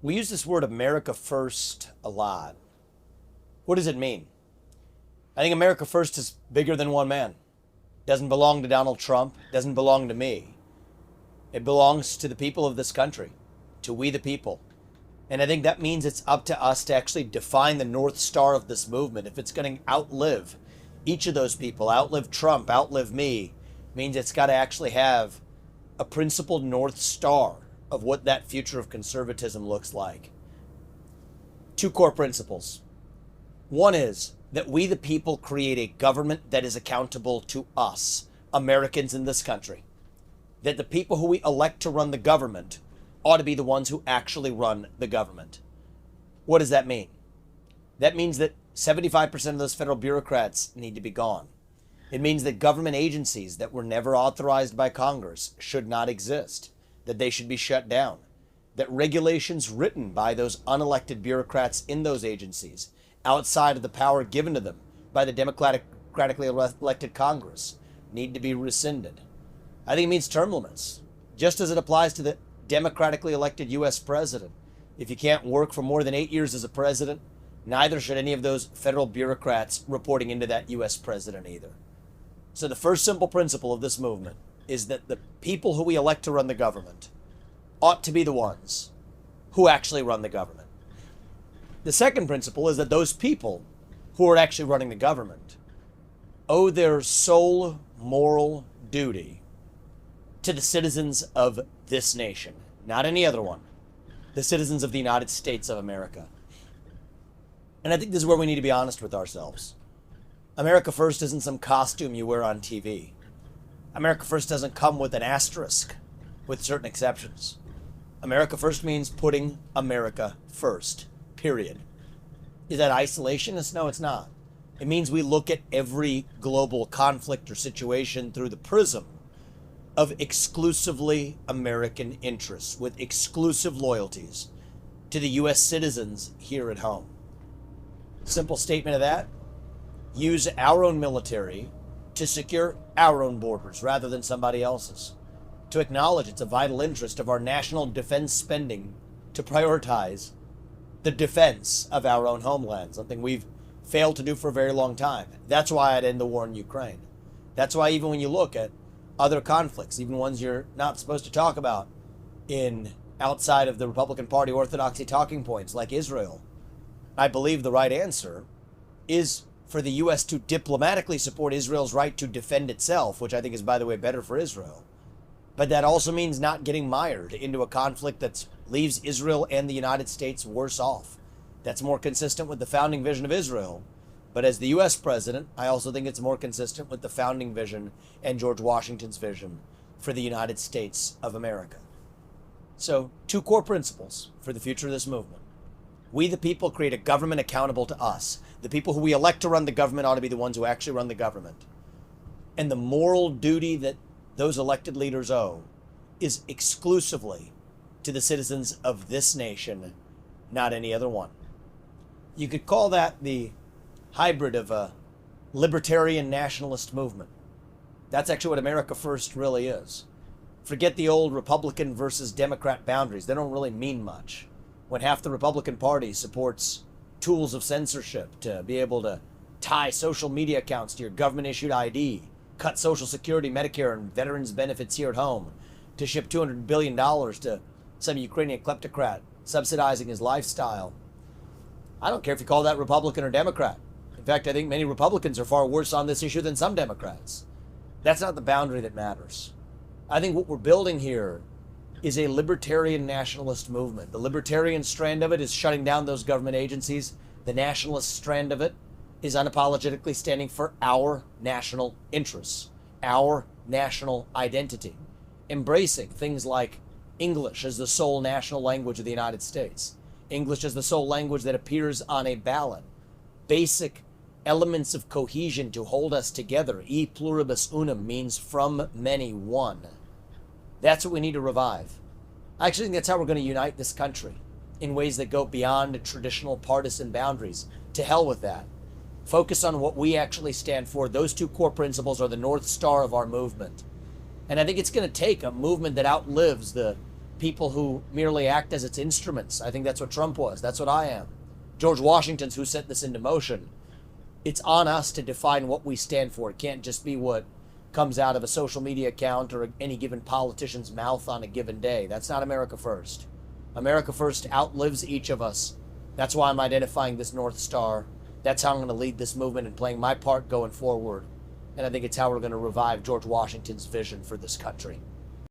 We use this word America First a lot. What does it mean? I think America First is bigger than one man. It doesn't belong to Donald Trump. It doesn't belong to me. It belongs to the people of this country, to we the people. And I think that means it's up to us to actually define the North Star of this movement. If it's going to outlive each of those people, outlive Trump, outlive me, means it's got to actually have a principled North Star of what that future of conservatism looks like. Two core principles. One is that we the people create a government that is accountable to us, Americans in this country. That the people who we elect to run the government ought to be the ones who actually run the government. What does that mean? That means that 75% of those federal bureaucrats need to be gone. It means that government agencies that were never authorized by Congress should not exist, that they should be shut down, that regulations written by those unelected bureaucrats in those agencies, outside of the power given to them by the democratically elected Congress, need to be rescinded. I think it means term limits, just as it applies to the democratically elected U.S. president. If you can't work for more than 8 years as a president, neither should any of those federal bureaucrats reporting into that U.S. president either. So the first simple principle of this movement is that the people who we elect to run the government ought to be the ones who actually run the government. The second principle is that those people who are actually running the government owe their sole moral duty to the citizens of this nation, not any other one, the citizens of the United States of America. And I think this is where we need to be honest with ourselves. America First isn't some costume you wear on TV. America First doesn't come with an asterisk, with certain exceptions. America First means putting America first, period. Is that isolationist? No, it's not. It means we look at every global conflict or situation through the prism of exclusively American interests, with exclusive loyalties to the U.S. citizens here at home. Simple statement of that: use our own military to secure our own borders rather than somebody else's. To acknowledge it's a vital interest of our national defense spending to prioritize the defense of our own homeland, something we've failed to do for a very long time. That's why I'd end the war in Ukraine. That's why even when you look at other conflicts, even ones you're not supposed to talk about in outside of the Republican Party orthodoxy talking points like Israel, I believe the right answer is for the U.S. to diplomatically support Israel's right to defend itself, which I think is, by the way, better for Israel. But that also means not getting mired into a conflict that leaves Israel and the United States worse off. That's more consistent with the founding vision of Israel. But as the U.S. president, I also think it's more consistent with the founding vision and George Washington's vision for the United States of America. So, two core principles for the future of this movement. We, the people, create a government accountable to us. The people who we elect to run the government ought to be the ones who actually run the government. And the moral duty that those elected leaders owe is exclusively to the citizens of this nation, not any other one. You could call that the hybrid of a libertarian nationalist movement. That's actually what America First really is. Forget the old Republican versus Democrat boundaries. They don't really mean much. When half the Republican Party supports tools of censorship to be able to tie social media accounts to your government-issued ID, cut Social Security, Medicare, and veterans' benefits here at home, to ship $200 billion to some Ukrainian kleptocrat subsidizing his lifestyle. I don't care if you call that Republican or Democrat. In fact, I think many Republicans are far worse on this issue than some Democrats. That's not the boundary that matters. I think what we're building here is a libertarian nationalist movement. The libertarian strand of it is shutting down those government agencies. The nationalist strand of it is unapologetically standing for our national interests, our national identity, embracing things like English as the sole national language of the United States, English as the sole language that appears on a ballot, basic elements of cohesion to hold us together. E pluribus unum means from many one. That's what we need to revive. I actually think that's how we're going to unite this country, in ways that go beyond traditional partisan boundaries. To hell with that. Focus on what we actually stand for. Those two core principles are the North Star of our movement. And I think it's going to take a movement that outlives the people who merely act as its instruments. I think that's what Trump was. That's what I am. George Washington's who set this into motion. It's on us to define what we stand for. It can't just be what comes out of a social media account or any given politician's mouth on a given day. That's not America First. America First outlives each of us. That's why I'm identifying this North Star. That's how I'm going to lead this movement and playing my part going forward. And I think it's how we're going to revive George Washington's vision for this country.